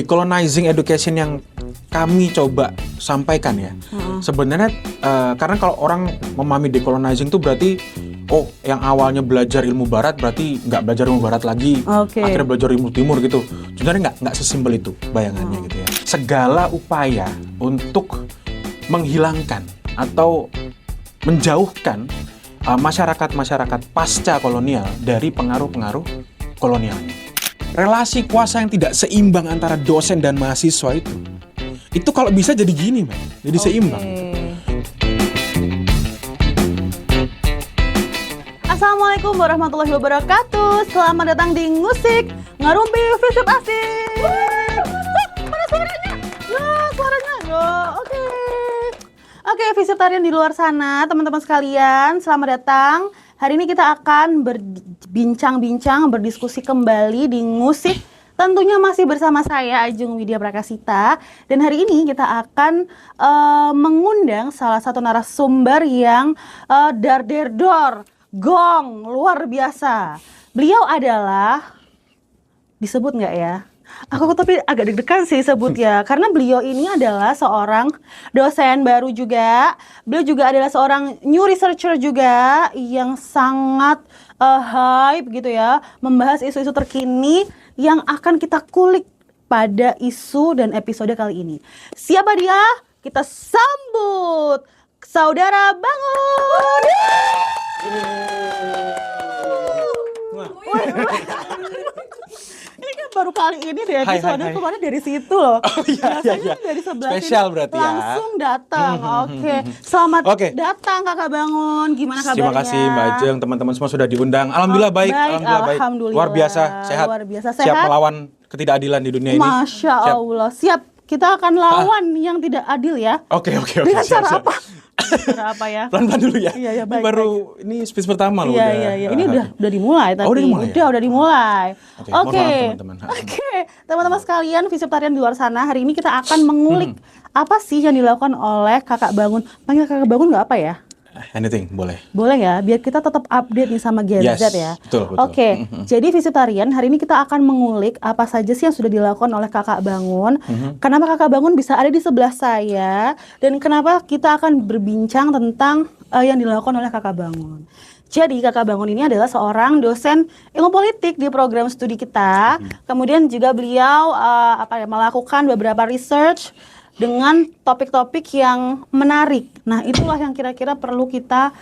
decolonizing education yang kami coba sampaikan ya. Sebenarnya karena kalau orang memahami decolonizing itu berarti yang awalnya belajar ilmu barat berarti nggak belajar ilmu barat lagi, akhirnya belajar ilmu timur gitu. Sebenarnya nggak sesimpel itu bayangannya gitu ya. Segala upaya untuk menghilangkan atau menjauhkan masyarakat-masyarakat pasca kolonial dari pengaruh-pengaruh kolonialnya. Relasi kuasa yang tidak seimbang antara dosen dan mahasiswa itu kalau bisa jadi gini, man. Jadi seimbang. Assalamualaikum warahmatullahi wabarakatuh. Selamat datang di Ngusik Ngarumpi Visip Asik. Mana suaranya? Suaranya. Oke, visitarian di luar sana, teman-teman sekalian, selamat datang. Hari ini kita akan berbincang-bincang, berdiskusi kembali di Ngusik. Tentunya masih bersama saya, Ajeng Widya Prakasita. Dan hari ini kita akan mengundang salah satu narasumber yang dar-der-dor, gong, luar biasa. Beliau adalah, disebut nggak ya? Aku tapi agak deg-degan sih sebut ya, karena beliau ini adalah seorang dosen baru juga. Beliau juga adalah seorang new researcher juga yang sangat hype gitu ya, membahas isu-isu terkini yang akan kita kulik pada isu dan episode kali ini. Siapa dia? Kita sambut Saudara Bangun. Ini kan baru kali ini deh episode kemarin dari situ loh. Biasanya dari sebelah spesial sini berarti langsung datang. Selamat datang Kakak Bangun. Gimana kabarnya? Terima kasih Mbak Ajeng, teman-teman semua sudah diundang. Alhamdulillah baik. Alhamdulillah. Luar biasa, sehat. Siap melawan ketidakadilan di dunia ini. Masya Allah. Siap. Kita akan lawan yang tidak adil ya. Oke. Dengan cara apa? Cara apa ya? Pelan-pelan dulu ya. Iya, baik, ini baru ini speech pertama loh. Iya. Ini udah dimulai tapi. Udah dimulai. Oke. Teman-teman sekalian, visiptarian di luar sana, hari ini kita akan mengulik apa sih yang dilakukan oleh Kakak Bangun. Panggil Kakak Bangun nggak apa ya? Anything, boleh. Boleh ya, biar kita tetap update nih sama GZ ya. Betul. Oke, jadi visiptarian hari ini kita akan mengulik apa saja sih yang sudah dilakukan oleh Kakak Bangun. Kenapa Kakak Bangun bisa ada di sebelah saya, dan kenapa kita akan berbincang tentang yang dilakukan oleh Kakak Bangun. Jadi Kakak Bangun ini adalah seorang dosen ilmu politik di program studi kita. Kemudian juga beliau melakukan beberapa research dengan topik-topik yang menarik. Nah, itulah yang kira-kira perlu kita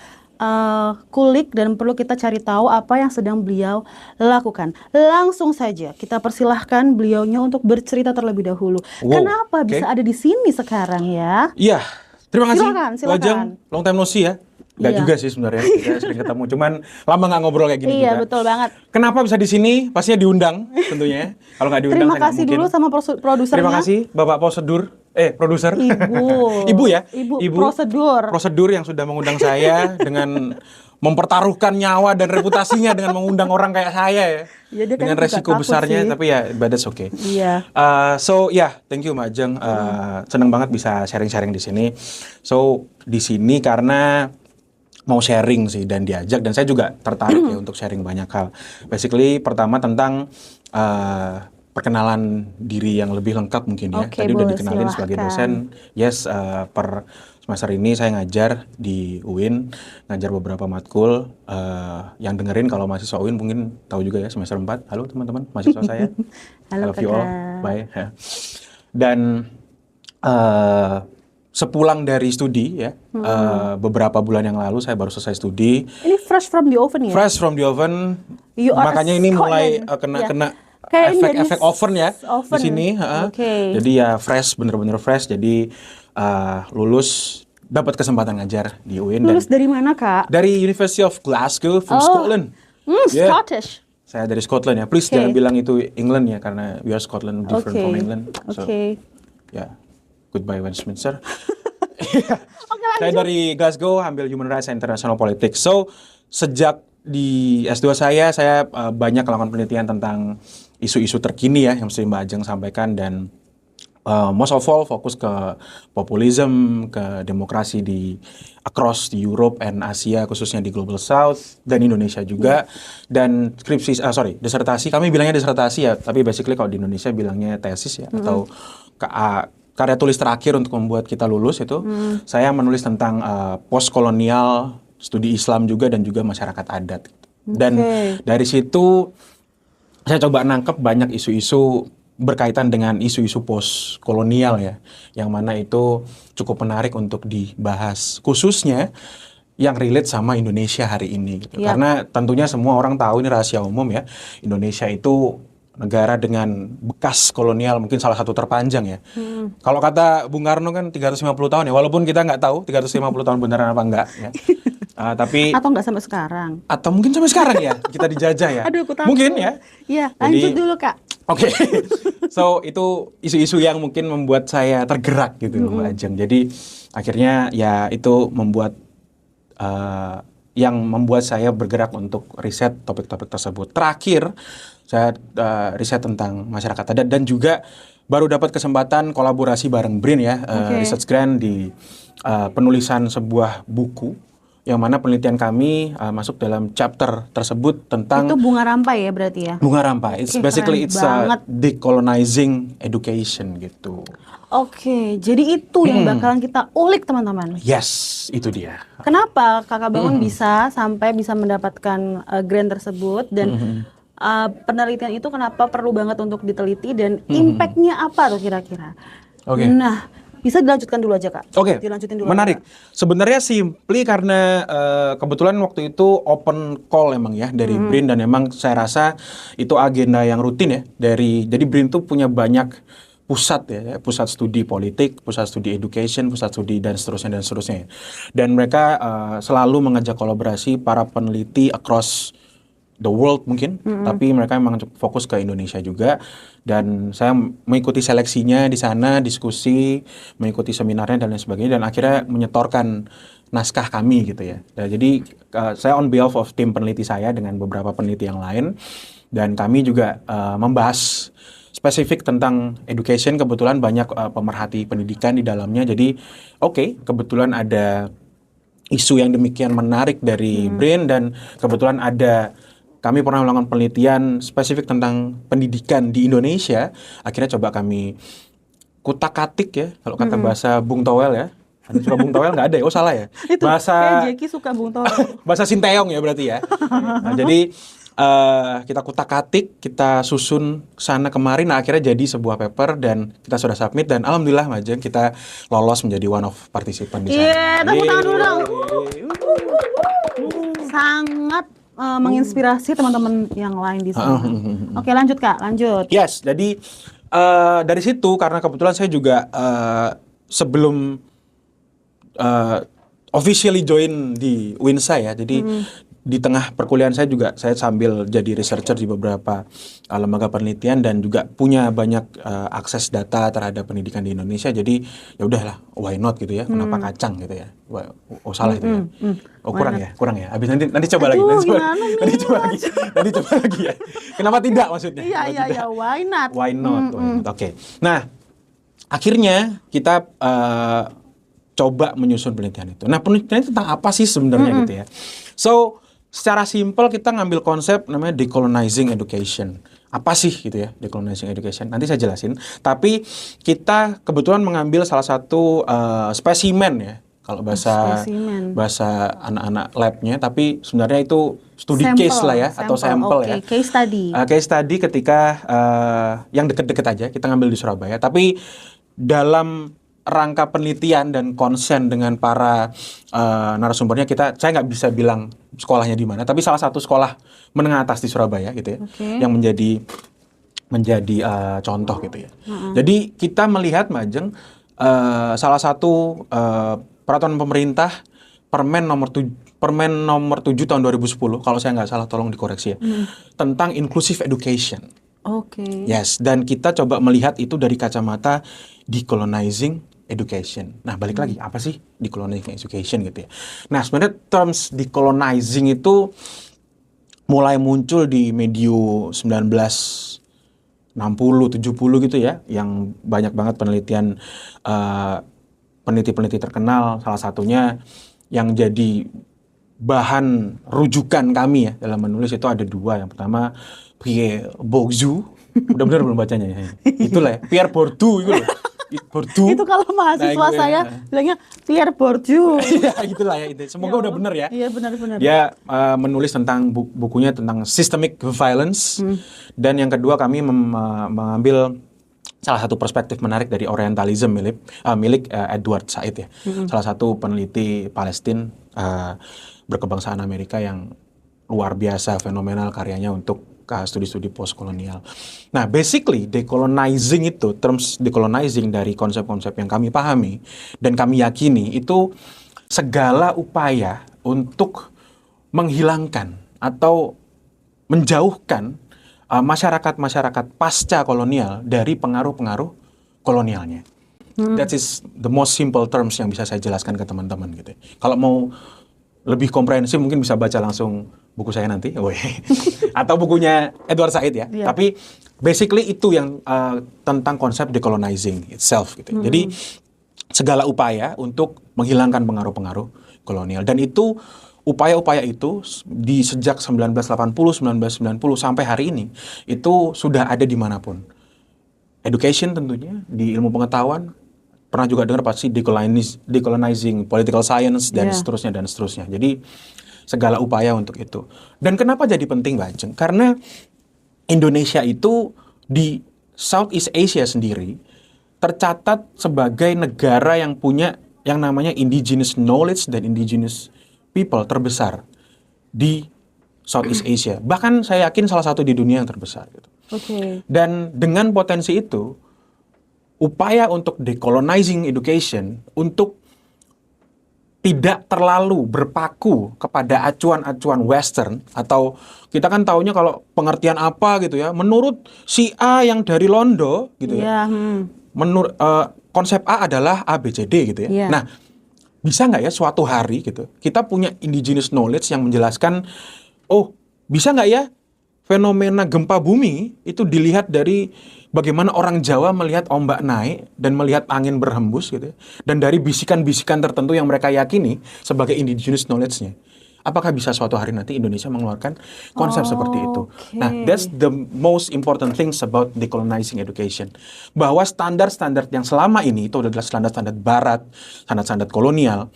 kulik dan perlu kita cari tahu apa yang sedang beliau lakukan. Langsung saja kita persilahkan beliaunya untuk bercerita terlebih dahulu. Kenapa bisa ada di sini sekarang ya? Iya, terima kasih. Silakan. Long time no see ya. Nggak juga sih sebenarnya, kita sering ketemu, cuman lama nggak ngobrol kayak gini juga. Iya, betul banget. Kenapa bisa di sini? Pastinya diundang tentunya. Kalau nggak diundang, terima kasih dulu sama produsernya. Terima kasih Bapak produser. Ibu ya. Ibu Prosedur yang sudah mengundang saya dengan mempertaruhkan nyawa dan reputasinya dengan mengundang orang kayak saya ya. Dengan resiko besarnya, tapi ya, but that's okay. Iya. Thank you Mbak Ajeng. Senang banget bisa sharing-sharing di sini. So, di sini karena mau sharing sih dan diajak, dan saya juga tertarik ya untuk sharing banyak hal. Basically pertama tentang perkenalan diri yang lebih lengkap mungkin ya. Tadi udah dikenalin sebagai dosen. Yes, per semester ini saya ngajar di UIN, ngajar beberapa matkul. Yang dengerin kalau mahasiswa UIN mungkin tahu juga ya, semester 4. Halo teman-teman mahasiswa saya. Halo Love you all. Bye. Dan sepulang dari studi ya, beberapa bulan yang lalu saya baru selesai studi. Ini fresh from the oven ya? Fresh from the oven. Makanya ini mulai kena efek oven ya di sini. Jadi ya bener-bener fresh. Jadi lulus, dapat kesempatan ngajar di UIN. Lulus dari mana Kak? Dari University of Glasgow, from Scotland. Scottish. Saya dari Scotland ya. Please jangan bilang itu England ya, karena we are Scotland, different from England. Goodbye Westminster. Saya dari Glasgow, ambil Human Rights and International Politics. So, sejak di S2 saya banyak melakukan penelitian tentang isu-isu terkini ya yang mesti Mbak Ajeng sampaikan, dan most of all fokus ke populisme, ke demokrasi di across di Europe and Asia, khususnya di Global South dan Indonesia juga. Dan disertasi, kami bilangnya disertasi ya, tapi basically kalau di Indonesia bilangnya tesis ya, atau karya tulis terakhir untuk membuat kita lulus itu. Saya menulis tentang post-kolonial, studi Islam juga, dan juga masyarakat adat. Dan dari situ saya coba nangkep banyak isu-isu berkaitan dengan isu-isu post-kolonial ya, yang mana itu cukup menarik untuk dibahas, khususnya yang relate sama Indonesia hari ini gitu. Karena tentunya semua orang tahu, ini rahasia umum ya, Indonesia itu negara dengan bekas kolonial mungkin salah satu terpanjang ya. Kalau kata Bung Karno kan 350 tahun ya, walaupun kita nggak tahu 350 tahun beneran apa enggak ya. Tapi atau nggak sampai sekarang? Atau mungkin sampai sekarang ya kita dijajah ya. Aduh, aku takut. Mungkin ya. Iya, lanjut dulu Kak. Oke. So itu isu-isu yang mungkin membuat saya tergerak gitu Mbak Ajeng. Jadi akhirnya ya itu membuat yang membuat saya bergerak untuk riset topik-topik tersebut. Terakhir saya riset tentang masyarakat adat dan juga baru dapat kesempatan kolaborasi bareng BRIN ya, research grant di penulisan sebuah buku yang mana penelitian kami masuk dalam chapter tersebut tentang itu bunga rampai ya berarti ya? Bunga rampai. It's basically decolonizing education gitu. Oke, jadi itu yang bakalan kita ulik teman-teman. Yes, itu dia. Kenapa Kakak Bangun bisa sampai bisa mendapatkan grant tersebut dan penelitian itu kenapa perlu banget untuk diteliti dan impact-nya apa tuh kira-kira? Nah, bisa dilanjutkan dulu aja Kak. Oke, menarik. Sebenarnya simply karena kebetulan waktu itu open call emang ya dari BRIN, dan emang saya rasa itu agenda yang rutin ya jadi BRIN tuh punya banyak pusat ya, pusat studi politik, pusat studi education, pusat studi dan seterusnya. Dan mereka selalu mengajak kolaborasi para peneliti across the world mungkin, tapi mereka memang fokus ke Indonesia juga. Dan saya mengikuti seleksinya di sana, diskusi, mengikuti seminarnya dan lain sebagainya, dan akhirnya menyetorkan naskah kami gitu ya. Nah, jadi saya on behalf of tim peneliti saya dengan beberapa peneliti yang lain, dan kami juga membahas spesifik tentang education. Kebetulan banyak pemerhati pendidikan di dalamnya, jadi kebetulan ada isu yang demikian menarik dari BRIN, dan kebetulan kami pernah melakukan penelitian spesifik tentang pendidikan di Indonesia. Akhirnya coba kami kutak-katik ya, kalau kata bahasa Bung Toel ya. Ada suka Bung Toel nggak ada ya? Oh salah ya. Itu bahasa Jeki suka Bung Toel. Bahasa Sinteyong ya berarti ya. Nah, jadi kita kutak-katik, kita susun sana kemari, nah akhirnya jadi sebuah paper dan kita sudah submit, dan alhamdulillah Majeng kita lolos menjadi one of participant di sana. Iya, tepuk tangan dulu dong. Sangat menginspirasi teman-teman yang lain di sana. Oke, lanjut Kak, lanjut. Yes, jadi dari situ karena kebetulan saya juga sebelum officially join di WINSA ya, jadi di tengah perkuliahan saya juga saya sambil jadi researcher di beberapa lembaga penelitian dan juga punya banyak akses data terhadap pendidikan di Indonesia. Jadi ya udahlah, why not gitu ya, kenapa kacang gitu ya. Oh salah itu ya. Oh kurang ya. Habis nanti coba lagi. Nanti coba lagi ya. Kenapa tidak maksudnya? Iya, why not? Why not? Oke. Nah, akhirnya kita coba menyusun penelitian itu. Nah, penelitian itu tentang apa sih sebenarnya gitu ya. So, secara simpel kita ngambil konsep namanya decolonizing education. Apa sih gitu ya, decolonizing education? Nanti saya jelasin. Tapi kita kebetulan mengambil salah satu spesimen ya, kalau bahasa anak-anak labnya. Tapi sebenarnya itu studi case lah ya, atau sampel ya. Case study. Case study ketika yang deket-deket aja, kita ngambil di Surabaya. Tapi dalam rangka penelitian dan konsen dengan para narasumbernya, saya nggak bisa bilang sekolahnya di mana, tapi salah satu sekolah menengah atas di Surabaya gitu ya, yang menjadi contoh gitu ya. Jadi kita melihat Majeng salah satu peraturan pemerintah Permen nomor 7 tahun 2010, kalau saya nggak salah tolong dikoreksi ya, tentang inclusive education. Yes, dan kita coba melihat itu dari kacamata decolonizing education. Nah, balik lagi, apa sih decolonizing education gitu ya. Nah, sebenarnya terms decolonizing itu mulai muncul di medio 1960 60, 70 gitu ya, yang banyak banget penelitian peneliti-peneliti terkenal, salah satunya yang jadi bahan rujukan kami ya dalam menulis itu ada dua. Yang pertama Pierre Bourdieu, benar-benar belum bacanya ya. Itulah ya, Pierre Bourdieu itu loh. Bourdieu. Itu kalau mahasiswa Nah, saya bilangnya Pierre Bourdieu. Ya itulah ya itu. Semoga udah bener ya. Iya benar-benar. Dia menulis tentang bukunya tentang systemic violence. Dan yang kedua kami mengambil salah satu perspektif menarik dari Orientalism milik Edward Said ya. Salah satu peneliti Palestina berkebangsaan Amerika yang luar biasa fenomenal karyanya untuk studi-studi postkolonial. Nah, basically decolonizing itu, terms decolonizing dari konsep-konsep yang kami pahami dan kami yakini itu segala upaya untuk menghilangkan atau menjauhkan masyarakat-masyarakat pasca kolonial dari pengaruh-pengaruh kolonialnya. That is the most simple terms yang bisa saya jelaskan ke teman-teman gitu. Kalau mau lebih komprehensif mungkin bisa baca langsung buku saya nanti, atau bukunya Edward Said ya. Yeah. Tapi basically itu yang tentang konsep decolonizing itself gitu. Jadi segala upaya untuk menghilangkan pengaruh-pengaruh kolonial, dan itu upaya-upaya itu di sejak 1980, 1990 sampai hari ini itu sudah ada dimanapun. Education tentunya, di ilmu pengetahuan, pernah juga dengar pasti decolonizing political science dan seterusnya dan seterusnya. Jadi segala upaya untuk itu. Dan kenapa jadi penting, Mbak Ajeng? Karena Indonesia itu di Southeast Asia sendiri tercatat sebagai negara yang punya yang namanya indigenous knowledge dan indigenous people terbesar di Southeast Asia. Bahkan saya yakin salah satu di dunia yang terbesar gitu. Dan dengan potensi itu, upaya untuk decolonizing education, untuk tidak terlalu berpaku kepada acuan-acuan Western, atau kita kan taunya kalau pengertian apa gitu ya, menurut si A yang dari Londo gitu ya, menurut konsep A adalah A, B, C, D gitu ya. Nah, bisa nggak ya suatu hari gitu kita punya indigenous knowledge yang menjelaskan, oh bisa nggak ya fenomena gempa bumi itu dilihat dari bagaimana orang Jawa melihat ombak naik dan melihat angin berhembus gitu ya, dan dari bisikan-bisikan tertentu yang mereka yakini sebagai indigenous knowledge-nya. Apakah bisa suatu hari nanti Indonesia mengeluarkan konsep seperti itu? Nah, that's the most important things about decolonizing education. Bahwa standar-standar yang selama ini itu adalah standar-standar barat, standar-standar kolonial,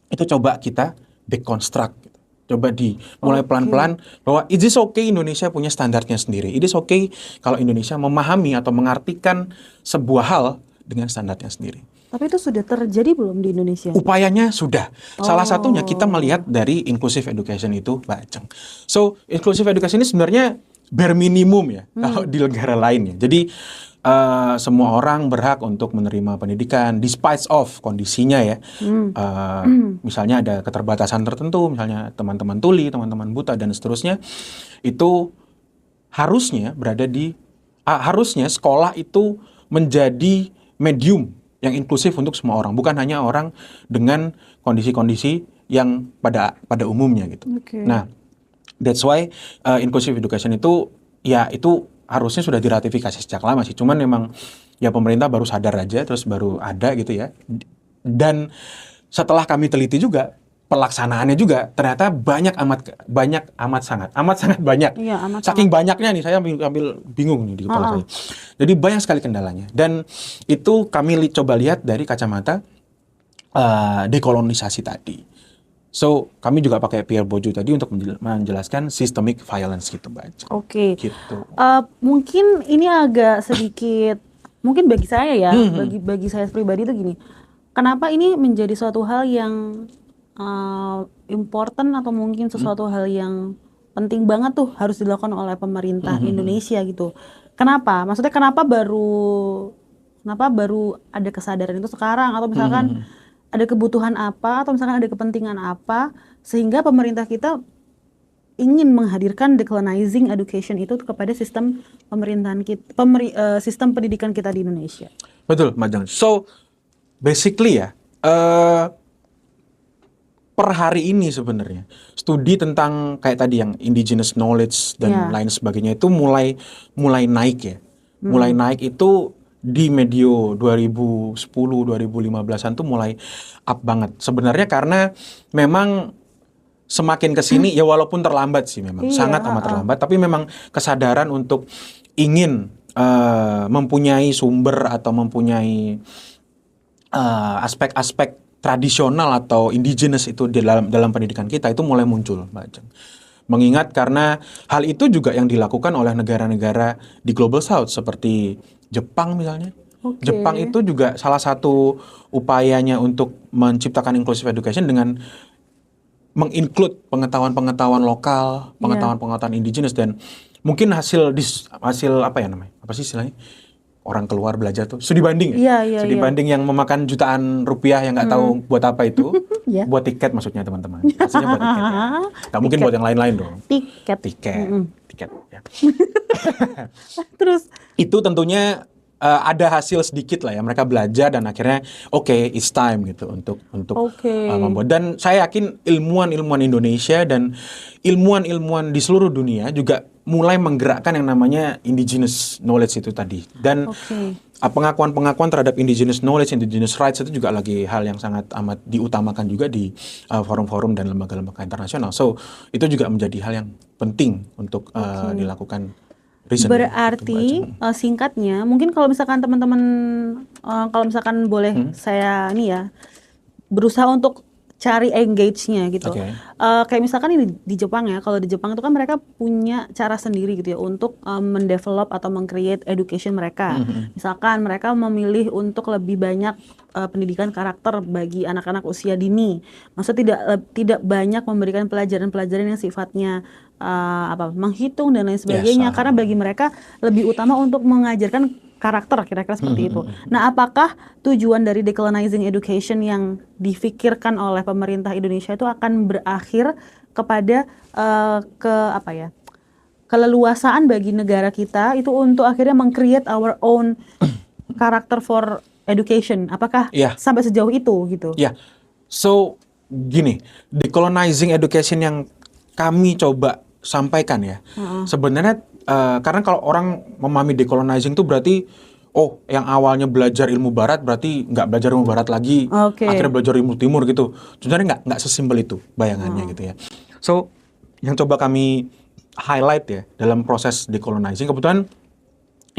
itu coba kita deconstruct. Coba mulai pelan-pelan bahwa it is okay Indonesia punya standarnya sendiri. It is okay kalau Indonesia memahami atau mengartikan sebuah hal dengan standarnya sendiri. Tapi itu sudah terjadi belum di Indonesia? Upayanya sudah. Salah satunya kita melihat dari inclusive education itu, Mbak Ajeng. So, inclusive education ini sebenarnya bare minimum ya kalau di negara lain ya. Jadi semua orang berhak untuk menerima pendidikan despite of kondisinya ya. Misalnya ada keterbatasan tertentu, misalnya teman-teman tuli, teman-teman buta dan seterusnya, itu harusnya harusnya sekolah itu menjadi medium yang inklusif untuk semua orang, bukan hanya orang dengan kondisi-kondisi yang pada umumnya gitu. Nah, that's why inclusive education itu ya itu harusnya sudah diratifikasi sejak lama sih. Cuman memang ya pemerintah baru sadar aja, terus baru ada gitu ya. Dan setelah kami teliti juga pelaksanaannya juga ternyata amat sangat banyak. Iya, Saking banyaknya nih saya ambil bingung nih di kepala saya. Jadi banyak sekali kendalanya. Dan itu kami coba lihat dari kacamata dekolonisasi tadi. So, kami juga pakai Pierre Bourdieu tadi untuk menjelaskan systemic violence gitu, Mbak. Gitu. Mungkin ini agak sedikit, mungkin bagi saya ya, bagi saya pribadi itu gini. Kenapa ini menjadi suatu hal yang important atau mungkin sesuatu hal yang penting banget tuh harus dilakukan oleh pemerintah Indonesia gitu. Kenapa? Maksudnya kenapa baru ada kesadaran itu sekarang, atau misalkan ada kebutuhan apa, atau misalkan ada kepentingan apa sehingga pemerintah kita ingin menghadirkan decolonizing education itu kepada sistem pemerintahan kita, sistem pendidikan kita di Indonesia. Betul, Mbak Jang. So basically ya, per hari ini sebenarnya studi tentang kayak tadi yang indigenous knowledge dan lain sebagainya itu mulai naik ya, mulai naik itu di medio 2010 2015-an tuh mulai up banget. Sebenarnya karena memang semakin kesini ya walaupun terlambat sih memang Iya, sangat amat terlambat, tapi memang kesadaran untuk ingin mempunyai sumber atau mempunyai aspek-aspek tradisional atau indigenous itu di dalam pendidikan kita itu mulai muncul, Mbak Ajeng. Mengingat karena hal itu juga yang dilakukan oleh negara-negara di Global South seperti Jepang misalnya. Oke. Jepang itu juga salah satu upayanya untuk menciptakan inclusive education dengan menginclude pengetahuan-pengetahuan lokal, pengetahuan-pengetahuan indigenous, dan mungkin hasil apa ya namanya? Apa sih istilahnya? Orang keluar belajar tuh studi banding ya? Iya, Studi iya. banding yang memakan jutaan rupiah yang nggak tahu buat apa itu. Iya. Buat tiket maksudnya teman-teman. Maksudnya buat tiket ya. Nggak mungkin buat yang lain-lain dong. Tiket. Tiket ya. Terus Itu tentunya ada hasil sedikit lah ya, mereka belajar dan akhirnya oke, it's time gitu untuk Oke. membuat. Dan saya yakin ilmuwan-ilmuwan Indonesia dan ilmuwan-ilmuwan di seluruh dunia juga mulai menggerakkan yang namanya indigenous knowledge itu tadi. Dan Oke. pengakuan-pengakuan terhadap indigenous knowledge, indigenous rights itu juga lagi hal yang sangat amat diutamakan juga di forum-forum dan lembaga-lembaga internasional. So itu juga menjadi hal yang penting untuk dilakukan. Berarti singkatnya, mungkin kalau misalkan teman-teman, kalau misalkan boleh saya ini ya, berusaha untuk cari engage-nya gitu. Oke. Kayak misalkan ini di Jepang ya, kalau di Jepang itu kan mereka punya cara sendiri gitu ya untuk mendevelop atau meng-create education mereka. Misalkan mereka memilih untuk lebih banyak pendidikan karakter bagi anak-anak usia dini. Maksudnya tidak banyak memberikan pelajaran-pelajaran yang sifatnya menghitung dan lain sebagainya, karena bagi mereka lebih utama untuk mengajarkan karakter, kira-kira seperti itu. Nah, apakah tujuan dari decolonizing education yang difikirkan oleh pemerintah Indonesia itu akan berakhir kepada keleluasaan bagi negara kita itu untuk akhirnya meng-create our own karakter for education? Apakah sampai sejauh itu gitu? Ya, so gini, decolonizing education yang kami coba sampaikan ya, sebenarnya karena kalau orang memahami decolonizing itu berarti yang awalnya belajar ilmu barat berarti nggak belajar ilmu barat lagi, akhirnya belajar ilmu timur gitu. Sebenarnya nggak sesimpel itu bayangannya gitu ya. So yang coba kami highlight ya dalam proses decolonizing, kebetulan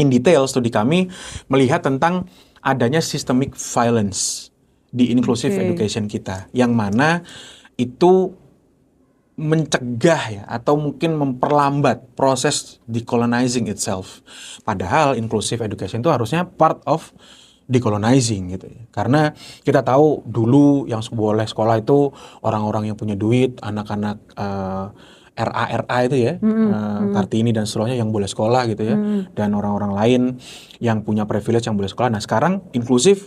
in detail studi kami melihat tentang adanya systemic violence di inclusive education kita, yang mana itu mencegah ya atau mungkin memperlambat proses decolonizing itself. Padahal inclusive education itu harusnya part of decolonizing gitu ya. Karena kita tahu dulu yang boleh sekolah itu orang-orang yang punya duit, anak-anak RA itu ya, Kartini dan seterusnya yang boleh sekolah gitu ya, dan orang-orang lain yang punya privilege yang boleh sekolah. Nah sekarang inclusive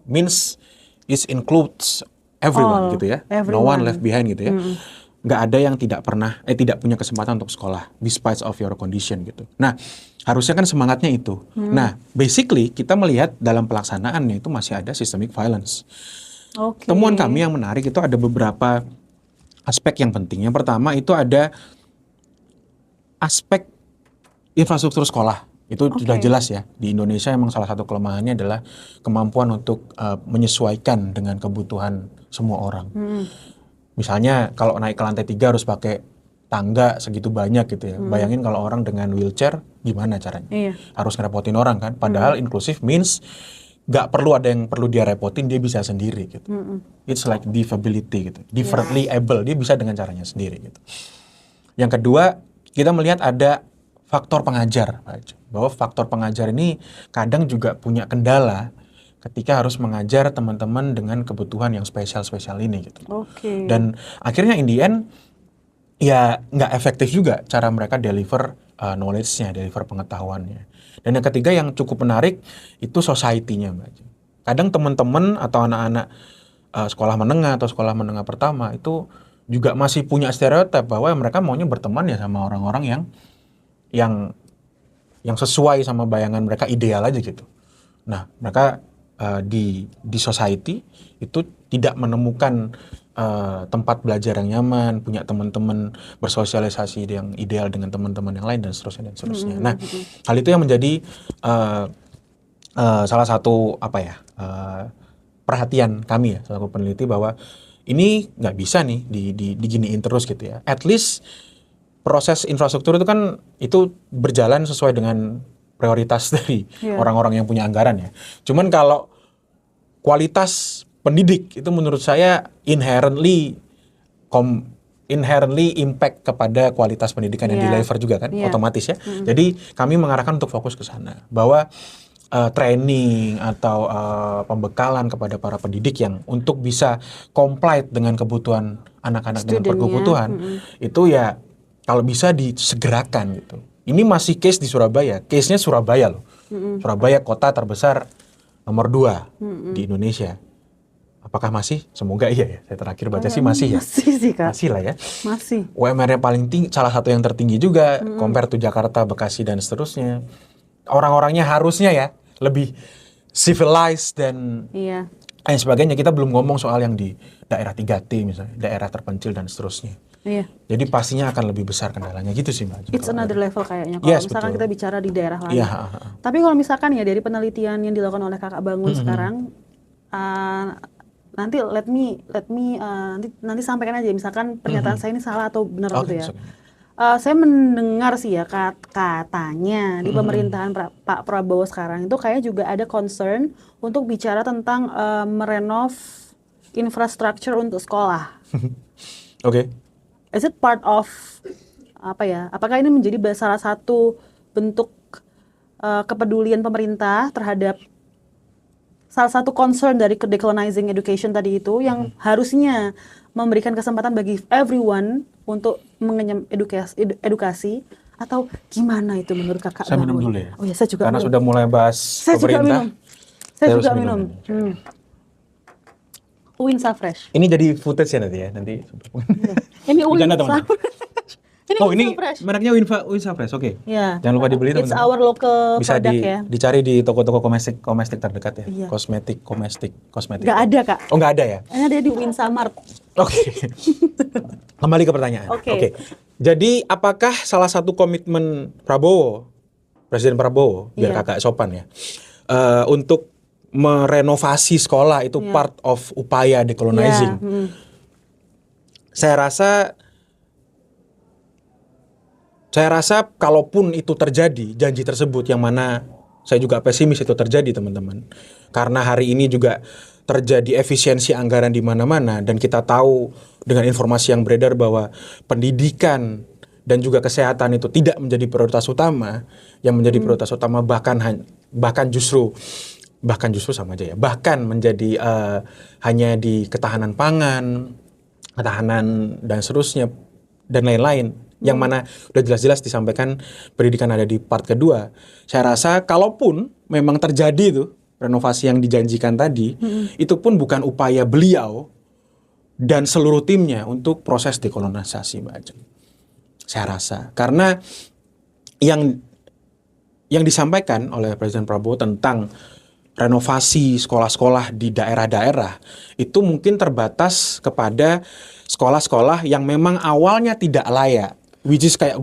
means it includes everyone gitu ya, no one left behind gitu ya. Nggak ada yang tidak punya kesempatan untuk sekolah despite of your condition gitu. Nah harusnya kan semangatnya itu. Nah basically kita melihat dalam pelaksanaannya itu masih ada systemic violence. Temuan kami yang menarik itu ada beberapa aspek yang penting. Yang pertama itu ada aspek infrastruktur sekolah. Itu sudah jelas ya, di Indonesia emang salah satu kelemahannya adalah kemampuan untuk menyesuaikan dengan kebutuhan semua orang. Misalnya kalau naik ke lantai 3 harus pakai tangga segitu banyak gitu ya. Bayangin kalau orang dengan wheelchair gimana caranya? Harus ngerepotin orang kan. Padahal inclusive means gak perlu ada yang perlu dia repotin, dia bisa sendiri gitu. It's like disability gitu. Differently able, dia bisa dengan caranya sendiri gitu. Yang kedua, kita melihat ada faktor pengajar. Bahwa faktor pengajar ini kadang juga punya kendala ketika harus mengajar teman-teman dengan kebutuhan yang spesial-spesial ini gitu. Dan akhirnya in the end ya nggak efektif juga cara mereka deliver knowledge-nya, deliver pengetahuannya. Dan yang ketiga yang cukup menarik itu society-nya, Mbak. Kadang teman-teman atau anak-anak sekolah menengah atau sekolah menengah pertama itu juga masih punya stereotip bahwa mereka maunya berteman ya sama orang-orang yang sesuai sama bayangan mereka, ideal aja gitu. Nah, mereka di society itu tidak menemukan tempat belajar yang nyaman, punya teman-teman, bersosialisasi yang ideal dengan teman-teman yang lain dan seterusnya dan seterusnya. Nah, hal itu yang menjadi salah satu perhatian kami ya selaku peneliti, bahwa ini nggak bisa nih diginiin terus gitu ya. At least proses infrastruktur itu kan itu berjalan sesuai dengan prioritas dari orang-orang yang punya anggaran ya. Cuman kalau kualitas pendidik itu menurut saya inherently impact kepada kualitas pendidikan yang deliver juga kan, otomatis ya. Jadi kami mengarahkan untuk fokus ke sana, bahwa training atau pembekalan kepada para pendidik yang untuk bisa comply dengan kebutuhan anak-anak dengan berkebutuhan itu ya kalau bisa disegerakan gitu. Ini masih case di Surabaya, case-nya Surabaya loh. Surabaya kota terbesar nomor 2 di Indonesia. Apakah masih? Semoga iya ya. Saya terakhir baca sih masih ya. Masih sih Kak. Masih lah ya. Masih. UMR-nya paling tinggi, salah satu yang tertinggi juga, compare to Jakarta, Bekasi dan seterusnya. Orang-orangnya harusnya ya lebih civilized dan lain sebagainya. Kita belum ngomong soal yang di daerah 3T misalnya, daerah terpencil dan seterusnya. Jadi pastinya akan lebih besar kendalanya gitu sih Mbak. It's another level kayaknya kalau misalkan kita bicara di daerah lain. Tapi kalau misalkan ya dari penelitian yang dilakukan oleh Kakak Bangun sekarang, nanti let me nanti sampaikan aja misalkan pernyataan saya ini salah atau benar gitu ya. Saya mendengar sih ya katanya di pemerintahan Pak Prabowo sekarang itu kayak juga ada concern untuk bicara tentang merenov infrastruktur untuk sekolah. Is it part of apakah ini menjadi salah satu bentuk kepedulian pemerintah terhadap salah satu concern dari decolonizing education tadi itu yang harusnya memberikan kesempatan bagi everyone untuk mengenyam edukasi atau gimana itu menurut Kakak? Saya minum dulu ya. Oh ya, saya juga. Karena sudah mulai bahas pemerintah. Saya juga minum. Uinsa Fresh. Ini jadi footage ya nanti. Ini Uinsa. Ini mereknya Uinsa Fresh, oke. Jangan lupa dibeli teman-teman. It's our local bisa product ya. Dicari di toko-toko komestik terdekat ya. Kosmetik. Nggak ada Kak. Oh nggak ada ya? Ini ada di Uinsa Mart. Kembali ke pertanyaan. Oke. Jadi apakah salah satu komitmen Presiden Prabowo, biar kakak sopan ya, untuk merenovasi sekolah itu part of upaya decolonizing? Saya rasa kalaupun itu terjadi, janji tersebut yang mana saya juga pesimis itu terjadi teman-teman. Karena hari ini juga terjadi efisiensi anggaran di mana-mana dan kita tahu dengan informasi yang beredar bahwa pendidikan dan juga kesehatan itu tidak menjadi prioritas utama. Yang menjadi prioritas utama bahkan justru sama aja ya. Bahkan menjadi hanya di ketahanan pangan, ketahanan dan seterusnya dan lain-lain. Yang mana udah jelas-jelas disampaikan pendidikan ada di part kedua. Saya rasa kalaupun memang terjadi itu renovasi yang dijanjikan tadi, itu pun bukan upaya beliau dan seluruh timnya untuk proses dekolonisasi Mbak Ajeng. Saya rasa karena yang disampaikan oleh Presiden Prabowo tentang renovasi sekolah-sekolah di daerah-daerah itu mungkin terbatas kepada sekolah-sekolah yang memang awalnya tidak layak. Which is kayak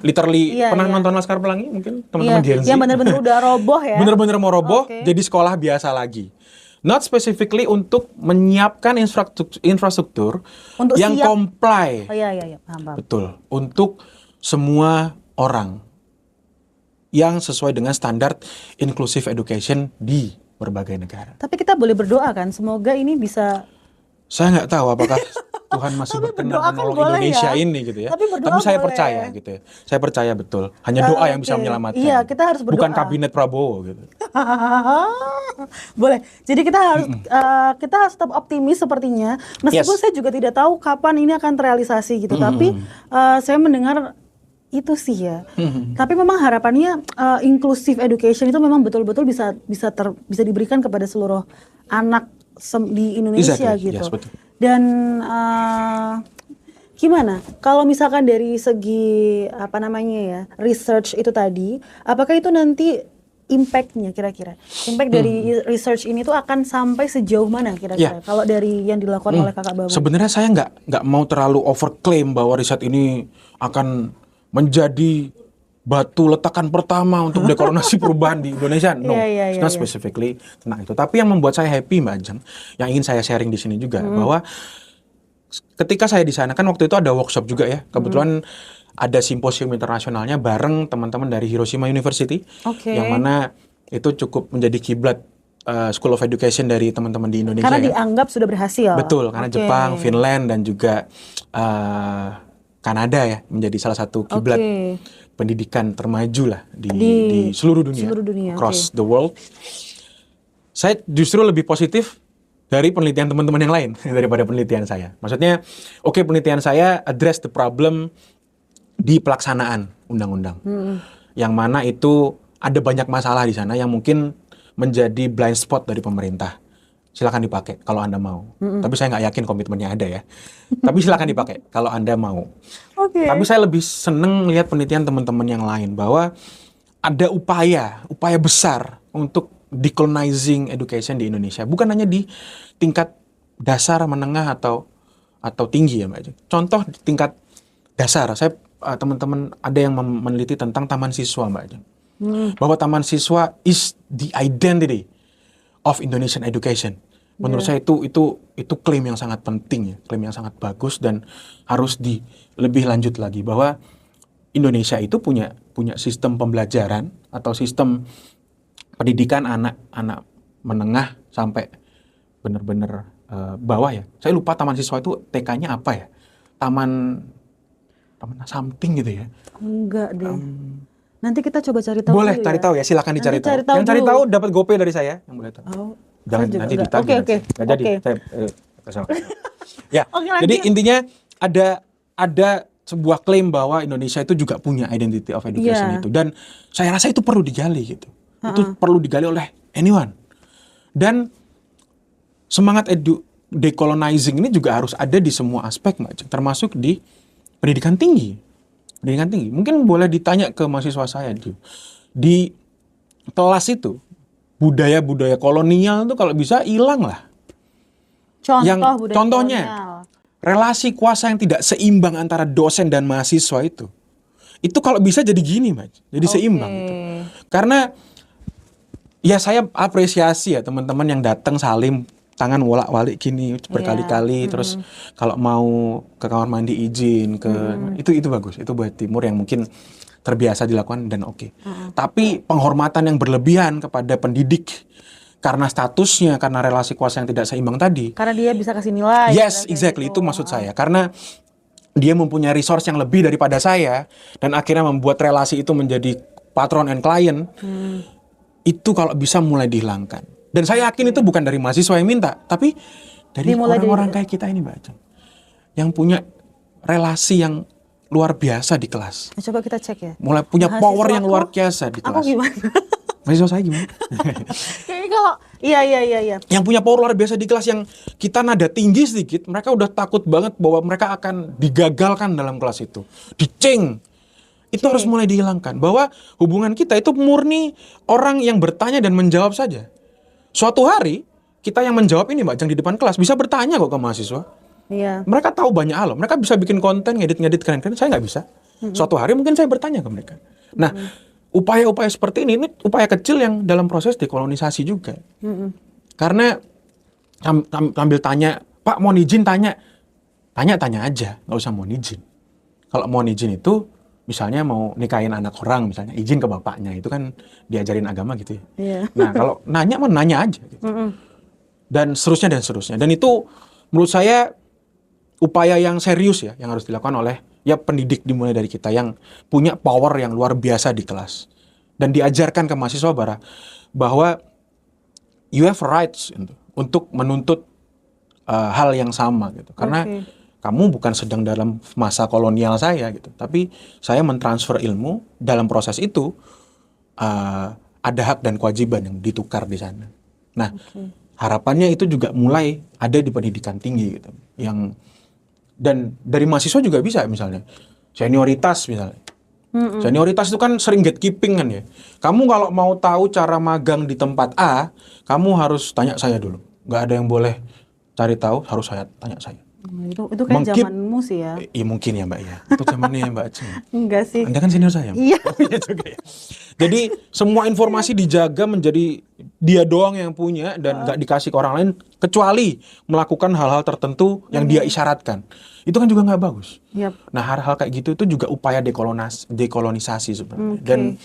literally pernah nonton Laskar Pelangi mungkin teman-teman Gen Z. Yang benar-benar udah roboh ya. Benar-benar mau roboh jadi sekolah biasa lagi. Not specifically untuk menyiapkan infrastruktur untuk yang comply. Paham. Betul. Untuk semua orang yang sesuai dengan standar inclusive education di berbagai negara. Tapi kita boleh berdoa kan semoga ini bisa. Saya nggak tahu apakah Tuhan masih berkenan menolong Indonesia ini gitu ya. Tapi saya percaya gitu ya. Saya percaya betul. Hanya doa yang bisa menyelamatkan. Iya, kita harus berdoa. Bukan kabinet Prabowo gitu. Boleh. Jadi kita harus tetap optimis sepertinya. Meskipun saya juga tidak tahu kapan ini akan terrealisasi gitu. Tapi saya mendengar itu sih ya. Tapi memang harapannya inclusive education itu memang betul-betul bisa diberikan kepada seluruh anak di Indonesia gitu. Yes, betul. Dan gimana kalau misalkan dari segi research itu tadi, apakah itu nanti impact-nya kira-kira? Impact dari research ini tuh akan sampai sejauh mana kira-kira? Kalau dari yang dilakukan oleh Kakak Bambang? Sebenarnya saya nggak mau terlalu overclaim bahwa riset ini akan menjadi batu letakan pertama untuk dekolonisasi perubahan di Indonesia. No, it's not specifically tentang itu. Tapi yang membuat saya happy, Mbak Ajeng, yang ingin saya sharing di sini juga, bahwa ketika saya di sana, kan waktu itu ada workshop juga ya. Kebetulan ada simposium internasionalnya bareng teman-teman dari Hiroshima University, yang mana itu cukup menjadi kiblat School of Education dari teman-teman di Indonesia. Karena dianggap sudah berhasil. Betul, karena Jepang, Finland, dan juga Kanada ya menjadi salah satu kiblat pendidikan termaju lah di seluruh dunia, across the world. Saya justru lebih positif dari penelitian teman-teman yang lain daripada penelitian saya. Maksudnya, penelitian saya address the problem di pelaksanaan undang-undang, yang mana itu ada banyak masalah di sana yang mungkin menjadi blind spot dari pemerintah. Silakan dipakai kalau Anda mau. Tapi saya nggak yakin komitmennya ada ya. Tapi silakan dipakai kalau Anda mau. Tapi saya lebih seneng lihat penelitian teman-teman yang lain bahwa ada upaya besar untuk decolonizing education di Indonesia. Bukan hanya di tingkat dasar, menengah atau tinggi ya Mbak. Contoh di tingkat dasar, saya teman-teman ada yang meneliti tentang taman siswa Mbak. Bahwa taman siswa is the identity of Indonesian education. Menurut saya itu klaim yang sangat penting ya, klaim yang sangat bagus dan harus lebih lanjut lagi bahwa Indonesia itu punya sistem pembelajaran atau sistem pendidikan anak-anak menengah sampai benar-benar bawah ya. Saya lupa taman siswa itu TK-nya apa ya? Taman something gitu ya. Enggak deh. Nanti kita coba cari tahu. Boleh cari tahu ya, silakan dicari tahu. Yang cari tahu dapat GoPay dari saya, yang boleh tahu. Jangan nanti ditagih. Nggak jadi. Ya. Jadi intinya ada sebuah klaim bahwa Indonesia itu juga punya identity of education itu, dan saya rasa itu perlu digali gitu. Itu perlu digali oleh anyone. Dan semangat decolonizing ini juga harus ada di semua aspek, termasuk di pendidikan tinggi. Mungkin boleh ditanya ke mahasiswa saya di kelas itu, budaya kolonial itu kalau bisa hilang lah. Contohnya relasi kuasa yang tidak seimbang antara dosen dan mahasiswa itu kalau bisa jadi gini, jadi seimbang gitu. Karena ya saya apresiasi ya teman-teman yang datang salim tangan wolak-walik gini berkali-kali, terus kalau mau ke kamar mandi izin itu bagus, itu buat timur yang mungkin terbiasa dilakukan dan Tapi penghormatan yang berlebihan kepada pendidik karena statusnya, karena relasi kuasa yang tidak seimbang tadi. Karena dia bisa kasih nilai. Yes, exactly, itu maksud saya. Karena dia mempunyai resource yang lebih daripada saya dan akhirnya membuat relasi itu menjadi patron and client. Itu kalau bisa mulai dihilangkan. Dan saya yakin itu bukan dari mahasiswa yang minta, tapi dari orang-orang kayak kita ini, Mbak Ajeng, yang punya relasi yang luar biasa di kelas. Coba kita cek ya. Mulai punya power yang luar biasa di kelas. Aku gimana? Mahasiswa saya gimana? Kayaknya kalau iya. Yang punya power luar biasa di kelas, yang kita nada tinggi sedikit, mereka udah takut banget bahwa mereka akan digagalkan dalam kelas itu, diceng. Itu harus mulai dihilangkan. Bahwa hubungan kita itu murni orang yang bertanya dan menjawab saja. Suatu hari kita yang menjawab ini, Mbak Ajeng, di depan kelas bisa bertanya kok ke mahasiswa. Iya. Mereka tahu banyak hal. Mereka bisa bikin konten, ngedit keren-keren. Saya nggak bisa. Suatu hari mungkin saya bertanya ke mereka. Nah, upaya-upaya seperti ini upaya kecil yang dalam proses dekolonisasi juga. Karena sambil tanya, Pak mau izin tanya aja, nggak usah mau izin. Kalau mau izin itu misalnya mau nikahin anak orang, misalnya izin ke bapaknya, itu kan diajarin agama gitu ya. Yeah. Nah kalau nanya aja gitu. Dan seterusnya. Dan itu menurut saya upaya yang serius ya, yang harus dilakukan oleh ya pendidik, dimulai dari kita yang punya power yang luar biasa di kelas. Dan diajarkan ke mahasiswa bahwa you have rights untuk menuntut hal yang sama gitu. Karena kamu bukan sedang dalam masa kolonial saya gitu, tapi saya mentransfer ilmu. Dalam proses itu ada hak dan kewajiban yang ditukar di sana. Nah, harapannya itu juga mulai ada di pendidikan tinggi gitu. Dan dari mahasiswa juga bisa, misalnya senioritas misalnya. Senioritas itu kan sering gatekeeping kan ya. Kamu kalau mau tahu cara magang di tempat A, kamu harus tanya saya dulu. Nggak ada yang boleh cari tahu, harus saya tanya saya. Itu kayak zamanmu sih ya. Iya mungkin ya Mbak ya. Itu zamannya Mbak Aceh. Enggak sih. Anda kan senior saya. Iya. Iya juga ya. Jadi semua informasi dijaga menjadi dia doang yang punya dan nggak dikasih ke orang lain kecuali melakukan hal-hal tertentu yang dia isyaratkan. Itu kan juga nggak bagus. Yap. Nah hal-hal kayak gitu itu juga upaya dekolonisasi sebenarnya. Dan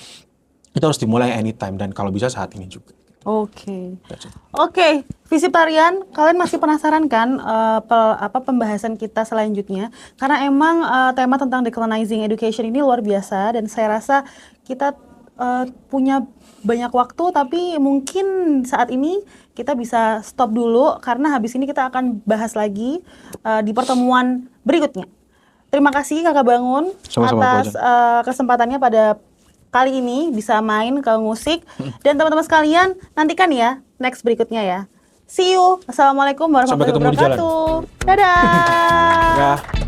itu harus dimulai anytime dan kalau bisa saat ini juga. Oke, Visiptarian, kalian masih penasaran kan pembahasan kita selanjutnya? Karena emang tema tentang decolonizing education ini luar biasa dan saya rasa kita punya banyak waktu, tapi mungkin saat ini kita bisa stop dulu karena habis ini kita akan bahas lagi di pertemuan berikutnya. Terima kasih Kakak Bangun atas kesempatannya pada kali ini bisa main ke musik. Dan teman-teman sekalian, nantikan ya next berikutnya ya. See you. Assalamualaikum warahmatullahi wabarakatuh. Dadah.